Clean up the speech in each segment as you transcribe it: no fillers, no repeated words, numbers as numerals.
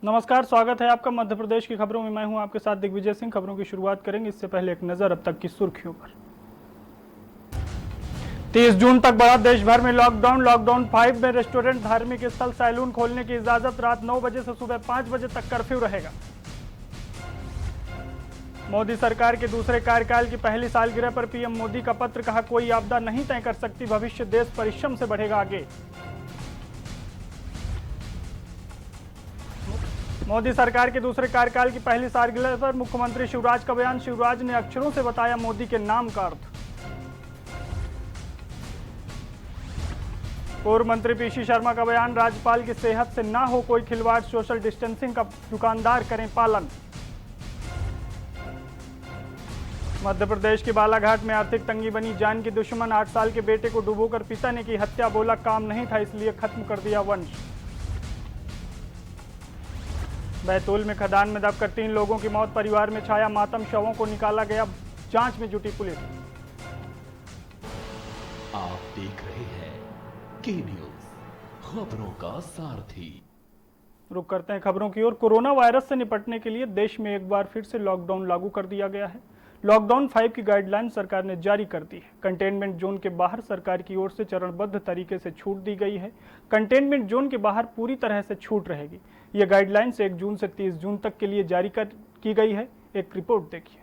नमस्कार, स्वागत है आपका मध्य प्रदेश की खबरों में। मैं हूं आपके साथ दिग्विजय सिंह। खबरों की शुरुआत करेंगे इससे पहले एक नजर अब तक की सुर्खियों पर। 30 जून तक बढ़ा देश भर में लॉकडाउन 5 में रेस्टोरेंट, धार्मिक स्थल, सैलून खोलने की इजाजत। रात 9 बजे से सुबह 5 बजे तक कर्फ्यू रहेगा। मोदी सरकार के दूसरे कार्यकाल की पहली सालगिरह पर पीएम मोदी का पत्र। कहा, कोई आपदा नहीं तय कर सकती भविष्य, देश परिश्रम से बढ़ेगा आगे। मोदी सरकार के दूसरे कार्यकाल की पहली सालगिरह पर मुख्यमंत्री शिवराज का बयान। शिवराज ने अक्षरों से बताया मोदी के नाम का अर्थ। पूर्व मंत्री पीसी शर्मा का बयान। राज्यपाल की सेहत से ना हो कोई खिलवाड़, सोशल डिस्टेंसिंग का दुकानदार करें पालन। मध्य प्रदेश के बालाघाट में आर्थिक तंगी बनी जान की दुश्मन। 8 साल के बेटे को डुबोकर पिता ने की हत्या। बोला काम नहीं था इसलिए खत्म कर दिया वंश। बैतूल में खदान में दबकर 3 लोगों की मौत। परिवार में छाया मातम। शवों को निकाला गया। जांच में जुटी पुलिस। आप देख रहे हैं के न्यूज, खबरों का सारथी। रुक करते हैं खबरों की ओर। कोरोना वायरस से निपटने के लिए देश में एक बार फिर से लॉकडाउन लागू कर दिया गया है। लॉकडाउन 5 की गाइडलाइन सरकार ने जारी कर दी है। कंटेनमेंट जोन के बाहर सरकार की ओर से चरणबद्ध तरीके से छूट दी गई है। कंटेनमेंट जोन के बाहर पूरी तरह से छूट रहेगी। यह गाइडलाइंस 1 जून से 30 जून तक के लिए जारी की गई है। एक रिपोर्ट देखिए।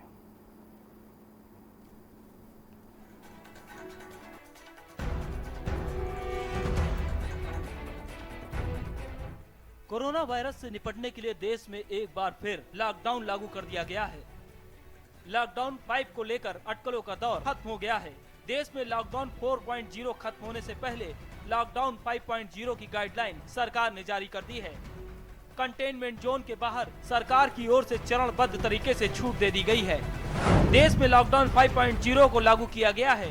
कोरोना वायरस से निपटने के लिए देश में एक बार फिर लॉकडाउन लागू कर दिया गया है। लॉकडाउन 5 को लेकर अटकलों का दौर खत्म हो गया है। देश में लॉकडाउन 4.0 खत्म होने से पहले लॉकडाउन 5.0 की गाइडलाइन सरकार ने जारी कर दी है। कंटेनमेंट जोन के बाहर सरकार की ओर से चरणबद्ध तरीके से छूट दे दी गई है। देश में लॉकडाउन 5.0 को लागू किया गया है।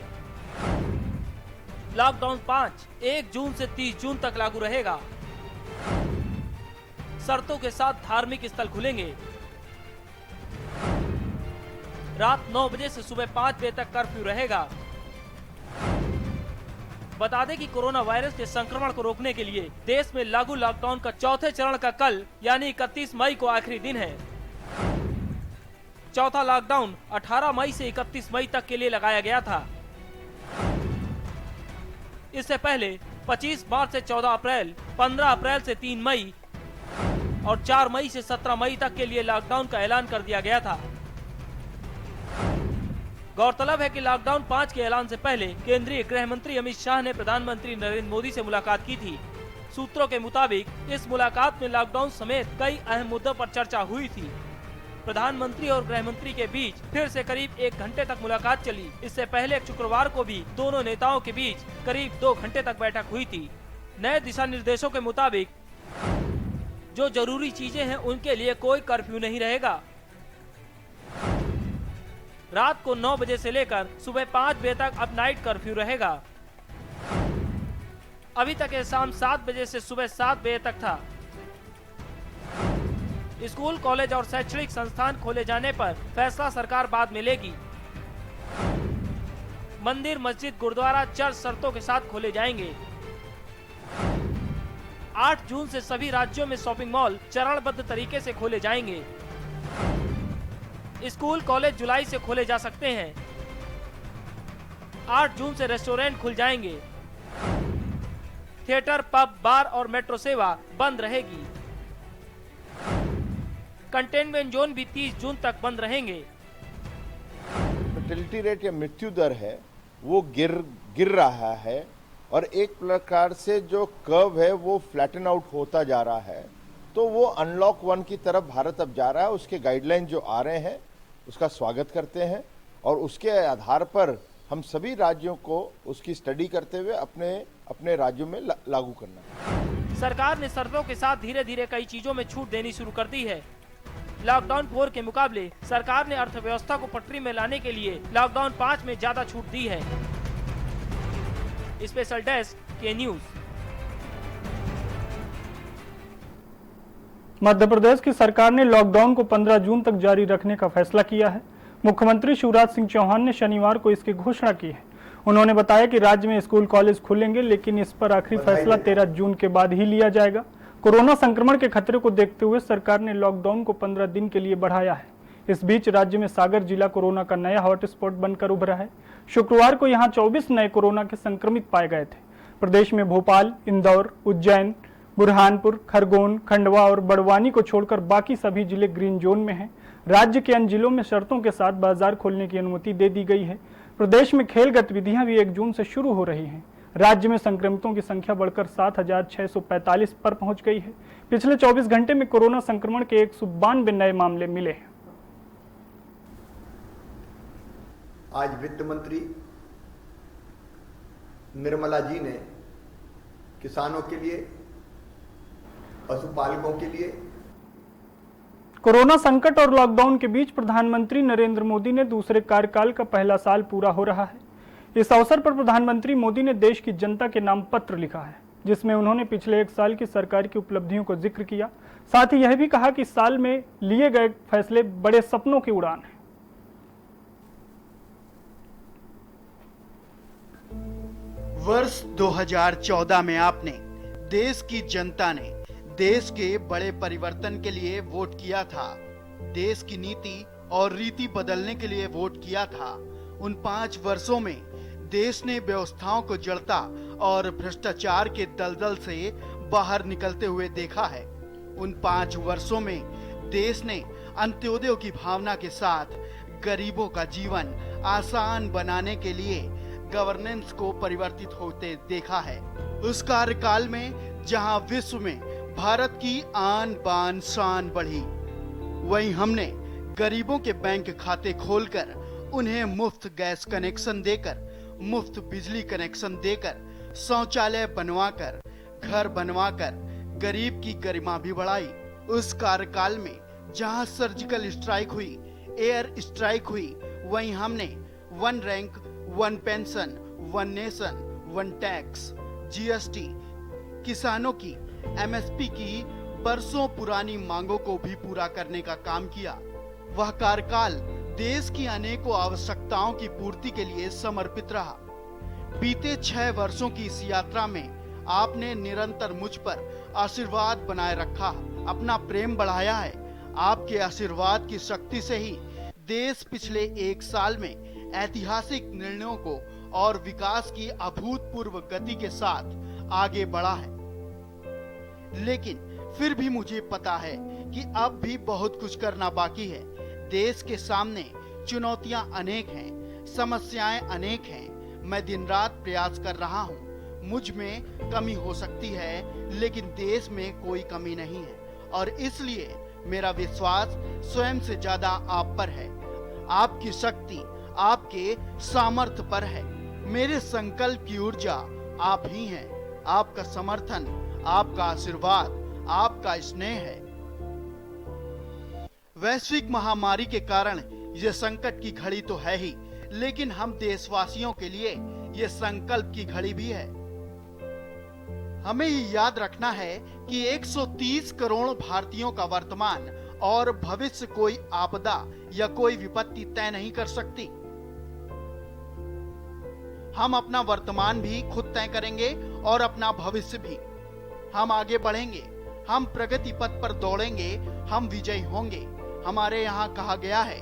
लॉकडाउन 5 1 जून से 30 जून तक लागू रहेगा। शर्तों के साथ धार्मिक स्थल खुलेंगे। रात 9 बजे से सुबह 5 बजे तक कर्फ्यू रहेगा। बता दें कि कोरोना वायरस के संक्रमण को रोकने के लिए देश में लागू लॉकडाउन का चौथे चरण का कल यानी 31 मई को आखिरी दिन है। चौथा लॉकडाउन 18 मई से 31 मई तक के लिए लगाया गया था। इससे पहले 25 मार्च से 14 अप्रैल, 15 अप्रैल से 3 मई और 4 मई से 17 मई तक के लिए लॉकडाउन का ऐलान कर दिया गया था। गौरतलब है कि लॉकडाउन 5 के ऐलान से पहले केंद्रीय गृह मंत्री अमित शाह ने प्रधानमंत्री नरेंद्र मोदी से मुलाकात की थी। सूत्रों के मुताबिक इस मुलाकात में लॉकडाउन समेत कई अहम मुद्दों पर चर्चा हुई थी। प्रधानमंत्री और गृह मंत्री के बीच फिर से करीब 1 घंटे तक मुलाकात चली। इससे पहले शुक्रवार को भी दोनों नेताओं के बीच करीब 2 घंटे तक बैठक हुई थी। नए दिशा निर्देशों के मुताबिक जो जरूरी चीजें हैं उनके लिए कोई कर्फ्यू नहीं रहेगा। रात को 9 बजे से लेकर सुबह 5 बजे तक अब नाइट कर्फ्यू रहेगा। अभी तक ये शाम 7 बजे से सुबह 7 बजे तक था। स्कूल, कॉलेज और शैक्षणिक संस्थान खोले जाने पर फैसला सरकार बाद में लेगी। मंदिर, मस्जिद, गुरुद्वारा, चर्च शर्तों के साथ खोले जाएंगे। 8 जून से सभी राज्यों में शॉपिंग मॉल चरणबद्ध तरीके से खोले जाएंगे। स्कूल, कॉलेज जुलाई से खोले जा सकते हैं। 8 जून से रेस्टोरेंट खुल जाएंगे। थिएटर, पब, बार और मेट्रो सेवा बंद रहेगी। कंटेनमेंट जोन भी 30 जून तक बंद रहेंगे। फर्टिलिटी रेट या मृत्यु दर है वो गिर रहा है और एक प्रकार से जो कर्व है वो फ्लैटन आउट होता जा रहा है। तो वो अनलॉक 1 की तरफ भारत अब जा रहा है। उसके गाइडलाइन जो आ रहे हैं उसका स्वागत करते हैं और उसके आधार पर हम सभी राज्यों को उसकी स्टडी करते हुए अपने अपने राज्यों में लागू करना। सरकार ने शर्तों के साथ धीरे धीरे कई चीजों में छूट देनी शुरू कर दी है। लॉकडाउन 4 के मुकाबले सरकार ने अर्थव्यवस्था को पटरी में लाने के लिए लॉकडाउन 5 में ज्यादा छूट दी है। स्पेशल डेस्क के न्यूज। मध्य प्रदेश की सरकार ने लॉकडाउन को 15 जून तक जारी रखने का फैसला किया है। मुख्यमंत्री शिवराज सिंह चौहान ने शनिवार को इसकी घोषणा की है। उन्होंने बताया कि राज्य में स्कूल, कॉलेज खुलेंगे, लेकिन इस पर आखिरी फैसला 13 जून के बाद ही लिया जाएगा। कोरोना संक्रमण के खतरे को देखते हुए सरकार ने लॉकडाउन को 15 दिन के लिए बढ़ाया है। इस बीच राज्य में सागर जिला कोरोना का नया हॉटस्पॉट बनकर उभरा है। शुक्रवार को यहां 24 नए कोरोना के संक्रमित पाए गए थे। प्रदेश में भोपाल, इंदौर, उज्जैन, बुरहानपुर, खरगोन, खंडवा और बड़वानी को छोड़कर बाकी सभी जिले ग्रीन जोन में हैं। राज्य के अन्य जिलों में शर्तों के साथ बाजार खोलने की अनुमति दे दी गई है। प्रदेश में खेल गतिविधियां भी 1 जून से शुरू हो रही हैं। राज्य में संक्रमितों की संख्या बढ़कर 7,645 पर पहुंच गई है। पिछले 24 घंटे में कोरोना संक्रमण के 192 नए मामले मिले हैं। आज वित्त मंत्री निर्मला जी ने किसानों के लिए, पशुपालकों के लिए कोरोना संकट और लॉकडाउन के बीच प्रधानमंत्री नरेंद्र मोदी ने दूसरे कार्यकाल का पहला साल पूरा हो रहा है। इस अवसर पर प्रधानमंत्री मोदी ने देश की जनता के नाम पत्र लिखा है, जिसमें उन्होंने पिछले 1 साल की सरकार की उपलब्धियों को जिक्र किया। साथ ही यह भी कहा कि साल में लिए गए फैसले बड़े सपनों की उड़ान है। वर्ष 2014 में आपने, देश की जनता ने देश के बड़े परिवर्तन के लिए वोट किया था। देश की नीति और रीति बदलने के लिए वोट किया था। उन 5 वर्षों में देश ने व्यवस्थाओं को जड़ता और भ्रष्टाचार के दलदल से बाहर निकलते हुए देखा है। उन 5 वर्षों में देश ने अंत्योदय की भावना के साथ गरीबों का जीवन आसान बनाने के लिए गवर्नेंस को परिवर्तित होते देखा है। उस कार्यकाल में जहां विश्व में भारत की आन बान शान बढ़ी, वहीं हमने गरीबों के बैंक खाते खोलकर उन्हें मुफ्त गैस कनेक्शन देकर, मुफ्त बिजली कनेक्शन देकर, शौचालय बनवाकर, घर बनवाकर गरीब की गरिमा भी बढ़ाई। उस कार्यकाल में जहां सर्जिकल स्ट्राइक हुई, एयर स्ट्राइक हुई, वहीं हमने 1 rank 1 pension, 1 nation 1 tax, GST, किसानों की एमएसपी की बरसों पुरानी मांगों को भी पूरा करने का काम किया। वह कार्यकाल देश की अनेकों आवश्यकताओं की पूर्ति के लिए समर्पित रहा। बीते 6 वर्षों की इस यात्रा में आपने निरंतर मुझ पर आशीर्वाद बनाए रखा, अपना प्रेम बढ़ाया है। आपके आशीर्वाद की शक्ति से ही देश पिछले 1 साल में ऐतिहासिक निर्णयों को और विकास की अभूतपूर्व गति के साथ आगे बढ़ा है। लेकिन फिर भी मुझे पता है कि अब भी बहुत कुछ करना बाकी है। देश के सामने चुनौतियां अनेक हैं, समस्याएं अनेक हैं। मैं दिन रात प्रयास कर रहा हूं। मुझ में कमी हो सकती है, लेकिन देश में कोई कमी नहीं है और इसलिए मेरा विश्वास स्वयं से ज्यादा आप पर है। आपकी शक्ति आपके सामर्थ्य पर है। मेरे संकल्प की ऊर्जा आप ही हैं। आपका समर्थन, आपका आशीर्वाद, आपका स्नेह है। वैश्विक महामारी के कारण यह संकट की घड़ी तो है ही, लेकिन हम देशवासियों के लिए यह संकल्प की घड़ी भी है। हमें ये याद रखना है कि 130 करोड़ भारतीयों का वर्तमान और भविष्य कोई आपदा या कोई विपत्ति तय नहीं कर सकती। हम अपना वर्तमान भी खुद तय करेंगे और अपना भविष्य भी। हम आगे बढ़ेंगे, हम प्रगति पथ पर दौड़ेंगे, हम विजयी होंगे। हमारे यहाँ कहा गया है,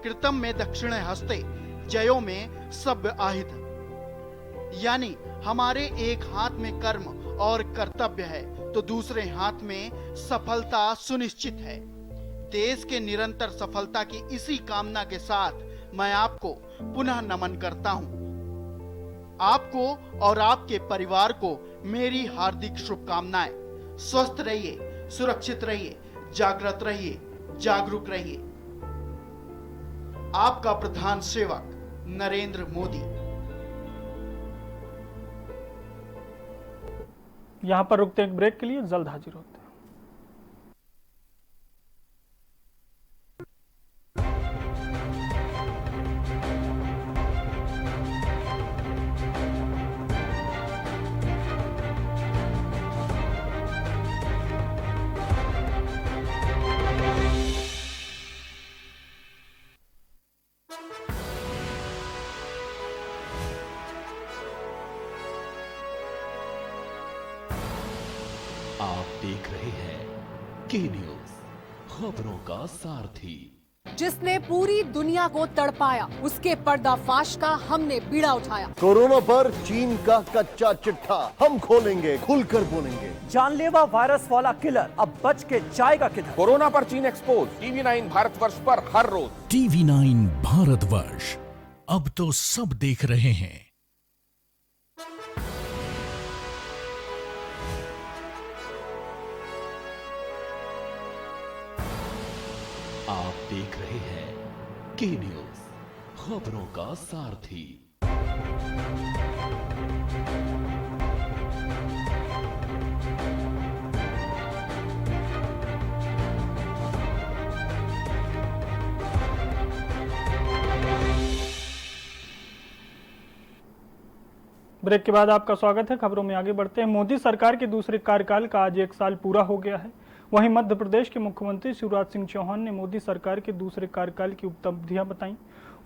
कृतम में दक्षिणे हस्ते, जयो में सभ्य आहित। यानी हमारे एक हाथ में कर्म और कर्तव्य है तो दूसरे हाथ में सफलता सुनिश्चित है। देश के निरंतर सफलता की इसी कामना के साथ मैं आपको पुनः नमन करता हूं। आपको और आपके परिवार को मेरी हार्दिक शुभकामनाएं। स्वस्थ रहिए, सुरक्षित रहिए, जागृत रहिए, जागरूक रहिए। आपका प्रधान सेवक नरेंद्र मोदी। यहां पर रुकते एक ब्रेक के लिए, जल्द हाजिर होते हैं। आप देख रहे हैं के न्यूज, खबरों का सारथी। जिसने पूरी दुनिया को तड़पाया, उसके पर्दाफाश का हमने बीड़ा उठाया। कोरोना पर चीन का कच्चा चिट्ठा हम खोलेंगे, खुलकर बोलेंगे। जानलेवा वायरस वाला किलर अब बच के जाएगा किधर? कोरोना पर चीन एक्सपोज, TV9 भारतवर्ष पर हर रोज। TV9 भारतवर्ष, अब तो सब देख रहे हैं। आप देख रहे हैं के न्यूज, खबरों का सारथी। ब्रेक के बाद आपका स्वागत है। खबरों में आगे बढ़ते हैं। मोदी सरकार के दूसरे कार्यकाल का आज 1 साल पूरा हो गया है। वहीं मध्य प्रदेश के मुख्यमंत्री शिवराज सिंह चौहान ने मोदी सरकार के दूसरे कार्यकाल की उपलब्धियां बताई।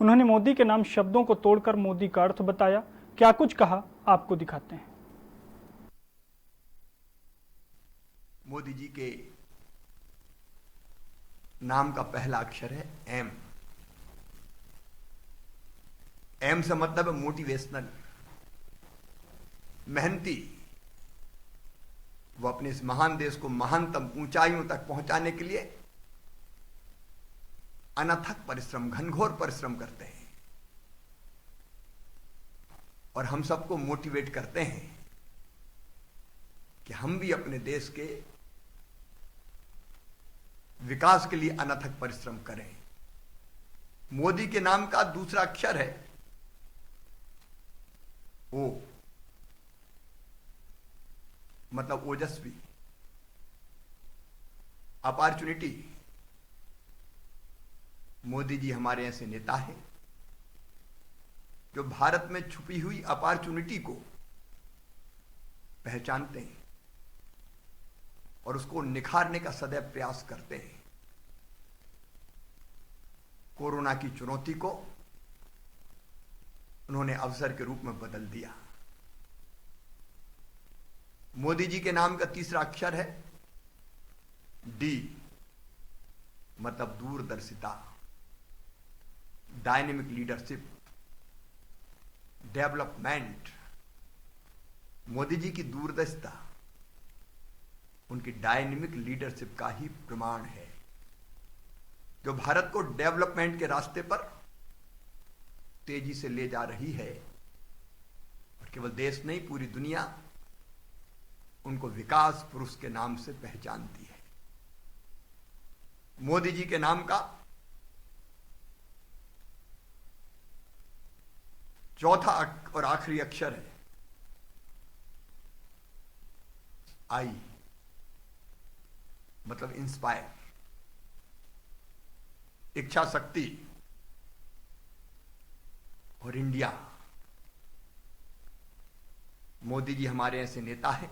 उन्होंने मोदी के नाम शब्दों को तोड़कर मोदी का अर्थ बताया। क्या कुछ कहा, आपको दिखाते हैं। मोदी जी के नाम का पहला अक्षर है एम। एम से मतलब है मोटिवेशनल, मेहनती। वो अपने इस महान देश को महानतम ऊंचाइयों तक पहुंचाने के लिए अनथक परिश्रम, घनघोर परिश्रम करते हैं और हम सबको मोटिवेट करते हैं कि हम भी अपने देश के विकास के लिए अनथक परिश्रम करें। मोदी के नाम का दूसरा अक्षर है ओ, मतलब ओजस्वी, अपॉर्चुनिटी। मोदी जी हमारे ऐसे नेता हैं जो भारत में छुपी हुई अपॉर्चुनिटी को पहचानते हैं और उसको निखारने का सदैव प्रयास करते हैं। कोरोना की चुनौती को उन्होंने अवसर के रूप में बदल दिया। मोदी जी के नाम का तीसरा अक्षर है डी, मतलब दूरदर्शिता, dynamic leadership, development. Modi ji की दूरदर्शिता उनकी डायनेमिक लीडरशिप का ही प्रमाण है, जो भारत को डेवलपमेंट के रास्ते पर तेजी से ले जा रही है। और केवल देश नहीं, पूरी दुनिया उनको विकास पुरुष के नाम से पहचानती है। मोदी जी के नाम का चौथा और आखिरी अक्षर है आई, मतलब इंस्पायर, इच्छा शक्ति और इंडिया। मोदी जी हमारे ऐसे नेता हैं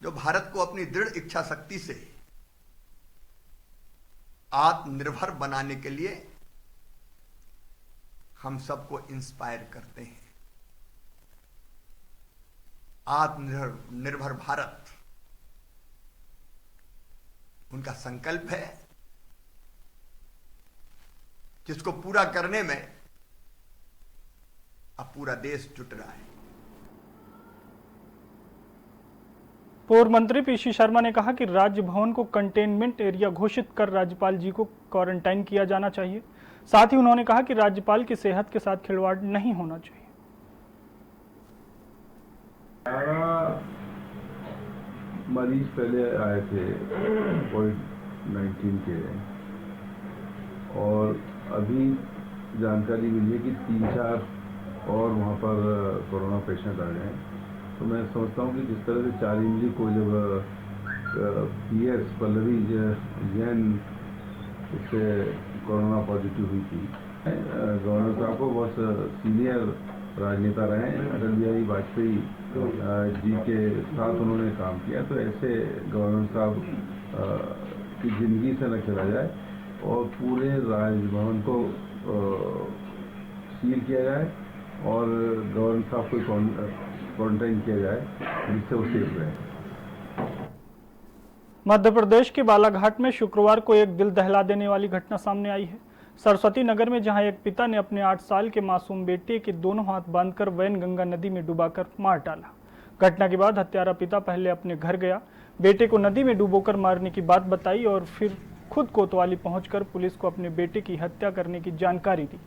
जो भारत को अपनी दृढ़ इच्छा शक्ति से आत्मनिर्भर बनाने के लिए हम सबको इंस्पायर करते हैं। आत्मनिर्भर भारत उनका संकल्प है, जिसको पूरा करने में अब पूरा देश जुट रहा है। पूर्व मंत्री पीसी शर्मा ने कहा कि राजभवन को कंटेनमेंट एरिया घोषित कर राज्यपाल जी को क्वारंटाइन किया जाना चाहिए। साथ ही उन्होंने कहा कि राज्यपाल की सेहत के साथ खिलवाड़ नहीं होना चाहिए। 11 मरीज पहले आए थे कोविड-19 के, और अभी जानकारी मिली है कि 3-4 और वहाँ पर कोरोना पेशेंट आ गए हैं। तो मैं समझता हूँ कि जिस तरह से 4 इमली को जब PS पल्लवी जैन इससे कोरोना पॉजिटिव हुई थी, गवर्नर साहब को बहुत सीनियर राजनेता रहे हैं, अटल बिहारी वाजपेयी जी के साथ उन्होंने काम किया। तो ऐसे गवर्नर साहब की जिंदगी से न खेला जाए और पूरे राजभवन को सील किया जाए और गवर्नर साहब को क्वारंटाइन किया जाए, जिससे वो सेफ रहे। मध्य प्रदेश के बालाघाट में शुक्रवार को एक दिल दहला देने वाली घटना सामने आई है। सरस्वती नगर में जहां एक पिता ने अपने 8 साल के मासूम बेटे के दोनों हाथ बांधकर वैनगंगा नदी में डुबाकर मार डाला। घटना के बाद हत्यारा पिता पहले अपने घर गया, बेटे को नदी में डुबोकर मारने की बात बताई और फिर खुद कोतवाली पहुंचकर पुलिस को अपने बेटे की हत्या करने की जानकारी दी।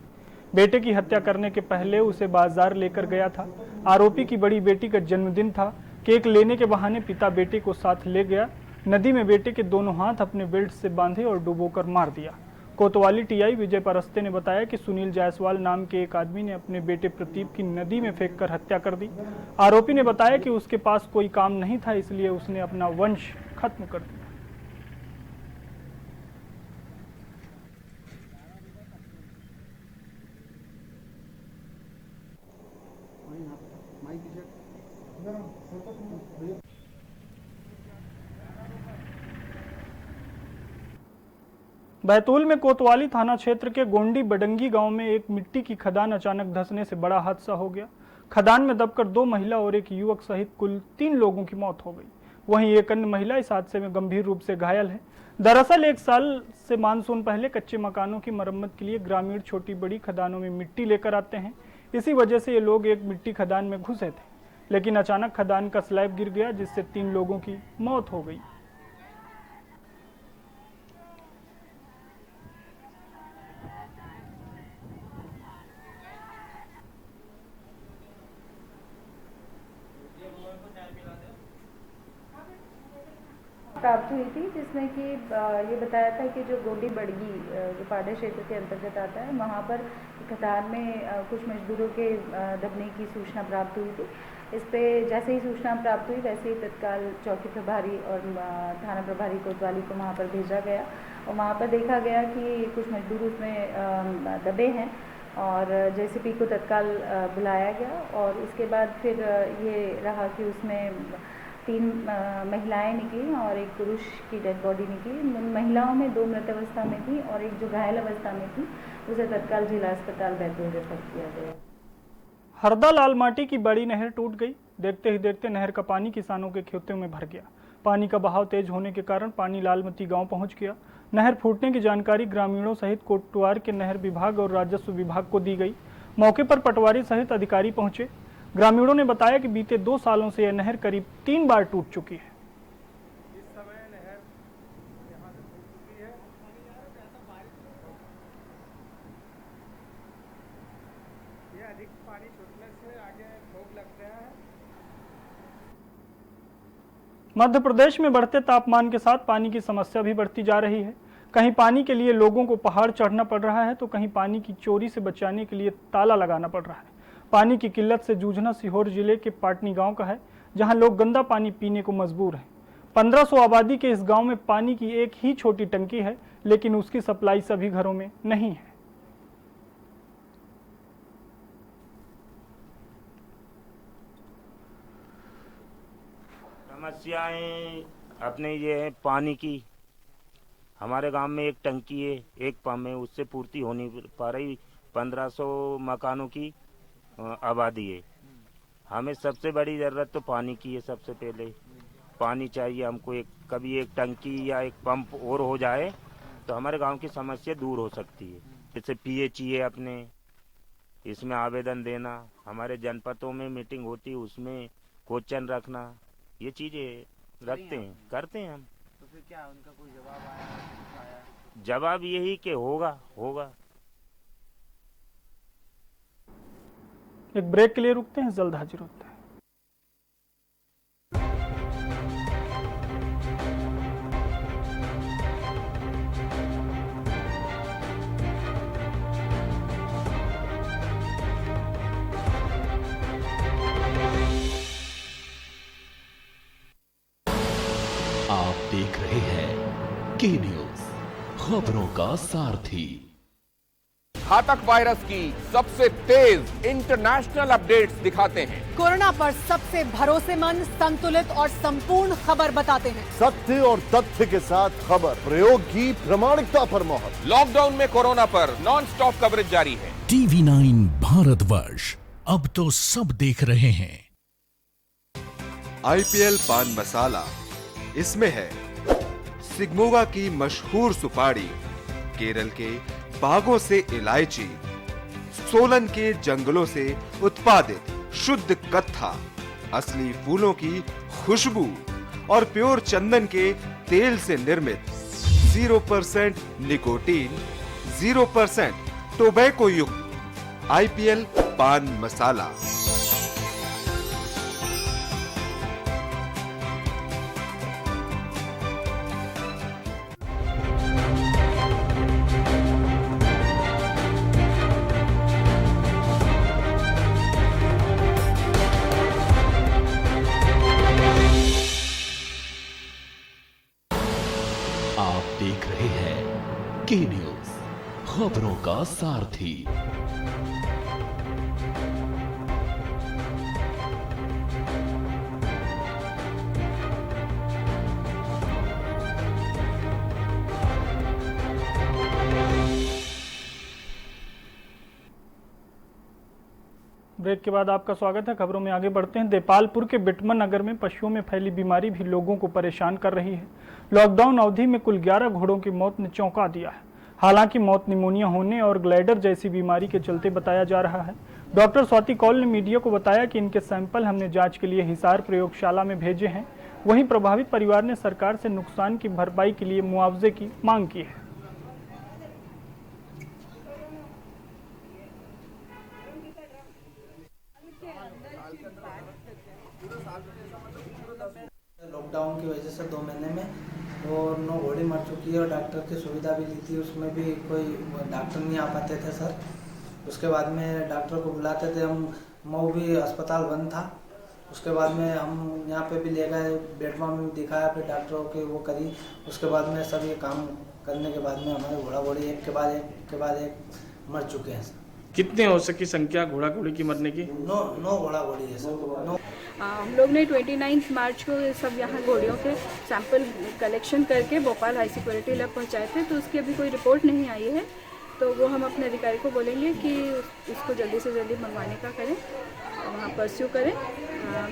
बेटे की हत्या करने के पहले उसे बाजार लेकर गया था। आरोपी की बड़ी बेटी का जन्मदिन था। केक लेने के बहाने पिता बेटे को साथ ले गया। नदी में बेटे के दोनों हाथ अपने बेल्ट से बांधे और डुबोकर मार दिया। कोतवाली टीआई विजय परस्ते ने बताया कि सुनील जायसवाल नाम के एक आदमी ने अपने बेटे प्रदीप की नदी में फेंककर हत्या कर दी। आरोपी ने बताया कि उसके पास कोई काम नहीं था, इसलिए उसने अपना वंश खत्म कर दिया। बैतूल में कोतवाली थाना क्षेत्र के गोंडी बडंगी गांव में एक मिट्टी की खदान अचानक धंसने से बड़ा हादसा हो गया। खदान में दबकर 2 महिला और एक युवक सहित कुल 3 लोगों की मौत हो गई। वहीं एक अन्य महिला इस हादसे में गंभीर रूप से घायल है। दरअसल 1 साल से मानसून पहले कच्चे मकानों की मरम्मत के लिए ग्रामीण छोटी बड़ी खदानों में मिट्टी लेकर आते हैं। इसी वजह से ये लोग एक मिट्टी खदान में घुसे थे, लेकिन अचानक खदान का स्लैब गिर गया, जिससे 3 लोगों की मौत हो गई। प्राप्त हुई थी, जिसमें कि ये बताया था कि जो गोंडी बड़गी जो पाडा क्षेत्र के अंतर्गत आता है, वहाँ पर खदान में कुछ मजदूरों के दबने की सूचना प्राप्त हुई थी। इस पे जैसे ही सूचना प्राप्त हुई वैसे ही तत्काल चौकी प्रभारी और थाना प्रभारी कोतवाली को वहाँ पर भेजा गया और वहाँ पर देखा गया कि कुछ मजदूर उसमें दबे हैं और जेसीपी को तत्काल बुलाया गया और उसके बाद फिर ये रहा कि उसमें 3 महिलाएं निकली और एक पुरुष की डेड बॉडी निकली। महिलाओं में 2 मृत अवस्था में थी और एक जो घायल अवस्था में थी उसे तत्काल जिला अस्पताल बैतूल रेफर किया गया। हरदा लाल माटी की बड़ी नहर टूट गई। देखते ही देखते नहर का पानी किसानों के खेतों में भर गया। पानी का बहाव तेज होने के कारण पानी लालमती गांव पहुंच गया। नहर फूटने की जानकारी ग्रामीणों सहित कोटद्वार के नहर विभाग और राजस्व विभाग को दी गई। मौके पर पटवारी सहित अधिकारी पहुंचे। ग्रामीणों ने बताया कि बीते 2 सालों से यह नहर करीब 3 बार टूट चुकी है। इस समय नहर यहाँ से टूट चुकी है। ये अधिक पानी छूटने से आगे रोग लग गया है। मध्य प्रदेश में बढ़ते तापमान के साथ पानी की समस्या भी बढ़ती जा रही है। कहीं पानी के लिए लोगों को पहाड़ चढ़ना पड़ रहा है, तो कहीं पानी की चोरी से बचाने के लिए ताला लगाना पड़ रहा है। पानी की किल्लत से जूझना सीहोर जिले के पाटनी गांव का है, जहां लोग गंदा पानी पीने को मजबूर हैं। 1500 आबादी के इस गांव में पानी की एक ही छोटी टंकी है, लेकिन उसकी सप्लाई सभी घरों में नहीं है। समस्याएं अपने ये है पानी की। हमारे गांव में एक टंकी है, एक पंप है, उससे पूर्ति हो नहीं पा रही। 1500 मकानों की आबादी है। हमें सबसे बड़ी ज़रूरत तो पानी की है। सबसे पहले पानी चाहिए हमको। कभी एक टंकी या एक पंप और हो जाए तो हमारे गांव की समस्या दूर हो सकती है। जैसे पीएचई है अपने, इसमें आवेदन देना, हमारे जनपदों में मीटिंग होती है उसमें क्वेश्चन रखना, ये चीज़ें रखते हैं, करते हैं हम। तो फिर क्या उनका कोई जवाब आया? जवाब यही कि होगा। एक ब्रेक के लिए रुकते हैं, जल्द हाजिर होते हैं। आप देख रहे हैं के न्यूज, खबरों का सारथी। घातक वायरस की सबसे तेज इंटरनेशनल अपडेट्स दिखाते हैं। कोरोना पर सबसे भरोसेमंद, संतुलित और संपूर्ण खबर बताते हैं। सत्य और तथ्य के साथ खबर, प्रयोग की प्रामाणिकता पर मोहर। लॉकडाउन में कोरोना पर नॉन स्टॉप कवरेज जारी है। TV9 भारतवर्ष, अब तो सब देख रहे हैं। IPL पान मसाला, इसमें है सिगमोगा की मशहूर सुपारी, केरल के बागों से इलायची, सोलन के जंगलों से उत्पादित शुद्ध कत्था, असली फूलों की खुशबू और प्योर चंदन के तेल से निर्मित 0% निकोटीन, 0% टोबैको युक्त IPL पान मसाला। आप देख रहे हैं के न्यूज, खबरों का सारथी। ब्रेक के बाद आपका स्वागत है। खबरों में आगे बढ़ते हैं। देपालपुर के बिटमन नगर में पशुओं में फैली बीमारी भी लोगों को परेशान कर रही है। लॉकडाउन अवधि में कुल 11 घोड़ों की मौत ने चौंका दिया है। हालांकि मौत निमोनिया होने और ग्लाइडर जैसी बीमारी के चलते बताया जा रहा है। डॉक्टर स्वाति कौल ने मीडिया को बताया कि इनके सैंपल हमने जांच के लिए हिसार प्रयोगशाला में भेजे हैं। वहीं प्रभावित परिवार ने सरकार से नुकसान की भरपाई के लिए मुआवजे की मांग की है। लॉकडाउन की वजह से 2 महीने में और 9 घोड़े मर चुकी है और डॉक्टर की सुविधा भी ली थी, उसमें भी कोई डॉक्टर नहीं आ पाते थे सर। उसके बाद में डॉक्टर को बुलाते थे हम, मऊ भी अस्पताल बंद था। उसके बाद में हम यहाँ पे भी ले गए, बेटवा में भी दिखाया, फिर डॉक्टरों के वो करी। उसके बाद में सब ये काम करने के बाद में हमारे घोड़ा घोड़ी एक के बाद एक मर चुके हैं सर। कितने हो सकी संख्या घोड़ा घोड़ी की मरने की? 9 घोड़ा घोड़ी है सर। हम लोग ने 29 मार्च को सब यहाँ घोड़ियों के सैंपल कलेक्शन करके भोपाल हाई सिक्योरिटी लैब पहुँचाए थे, तो उसकी अभी कोई रिपोर्ट नहीं आई है। तो वो हम अपने अधिकारी को बोलेंगे कि उसको जल्दी से जल्दी मंगवाने का करें, वहाँ परस्यू करें।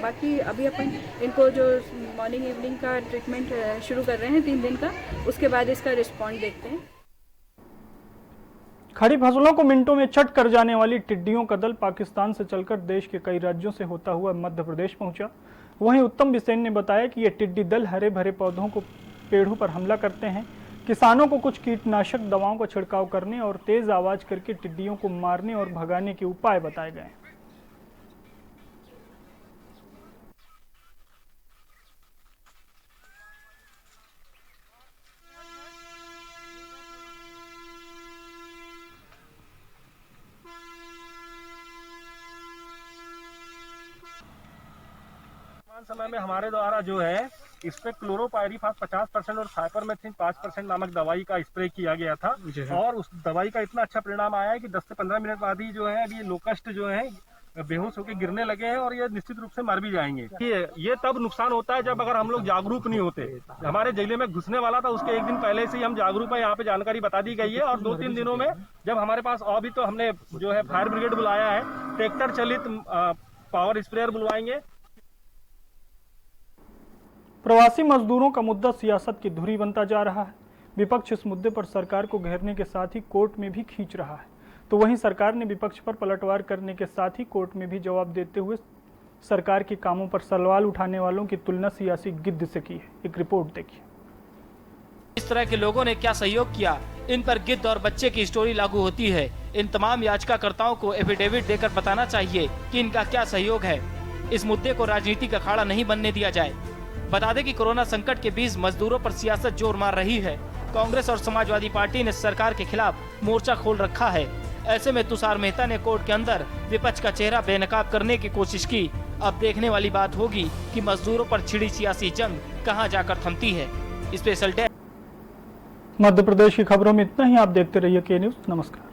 बाकी अभी अपन इनको जो मॉर्निंग इवनिंग का ट्रीटमेंट शुरू कर रहे हैं 3 दिन का, उसके बाद इसका रिस्पॉन्ड देखते हैं। खड़ी फसलों को मिनटों में चट कर जाने वाली टिड्डियों का दल पाकिस्तान से चलकर देश के कई राज्यों से होता हुआ मध्य प्रदेश पहुंचा। वहीं उत्तम बिसेन ने बताया कि ये टिड्डी दल हरे भरे पौधों को पेड़ों पर हमला करते हैं। किसानों को कुछ कीटनाशक दवाओं का छिड़काव करने और तेज आवाज करके टिड्डियों को मारने और भगाने के उपाय बताए गए। समय में हमारे द्वारा जो है इस पे क्लोरोपायरीफास 50% और साइपरमेथ्रिन 5% नामक दवाई का स्प्रे किया गया था और उस दवाई का इतना अच्छा परिणाम आया है कि 10 से 15 मिनट बाद ही जो है अभी लोकस्ट जो है बेहोश होकर गिरने लगे हैं और ये निश्चित रूप से मर भी जाएंगे। ये तब नुकसान होता है जब अगर हम लोग जागरूक नहीं होते। हमारे जिले में घुसने वाला था, उसके 1 दिन पहले से ही हम जागरूक है, यहाँ पे जानकारी बता दी गई है और 2-3 दिनों में जब हमारे पास अभी तो हमने जो है फायर ब्रिगेड बुलाया है, ट्रैक्टर चलित पावर स्प्रेयर बुलवाएंगे। प्रवासी मजदूरों का मुद्दा सियासत की धुरी बनता जा रहा है। विपक्ष इस मुद्दे पर सरकार को घेरने के साथ ही कोर्ट में भी खींच रहा है, तो वहीं सरकार ने विपक्ष पर पलटवार करने के साथ ही कोर्ट में भी जवाब देते हुए सरकार के कामों पर सवाल उठाने वालों की तुलना सियासी गिद्ध से की है। एक रिपोर्ट देखिए। इस तरह के लोगों ने क्या सहयोग किया, इन पर गिद्ध और बच्चे की स्टोरी लागू होती है। इन तमाम याचिकाकर्ताओं को एफिडेविट देकर बताना चाहिए कि इनका क्या सहयोग है। इस मुद्दे को राजनीतिक अखाड़ा नहीं बनने दिया जाए। बता दें कि कोरोना संकट के बीच मजदूरों पर सियासत जोर मार रही है। कांग्रेस और समाजवादी पार्टी ने सरकार के खिलाफ मोर्चा खोल रखा है। ऐसे में तुषार मेहता ने कोर्ट के अंदर विपक्ष का चेहरा बेनकाब करने की कोशिश की। अब देखने वाली बात होगी कि मजदूरों पर छिड़ी सियासी जंग कहां जाकर थमती है। Special day. मध्य प्रदेश की खबरों में इतना ही। आप देखते रहिए के न्यूज़। नमस्कार।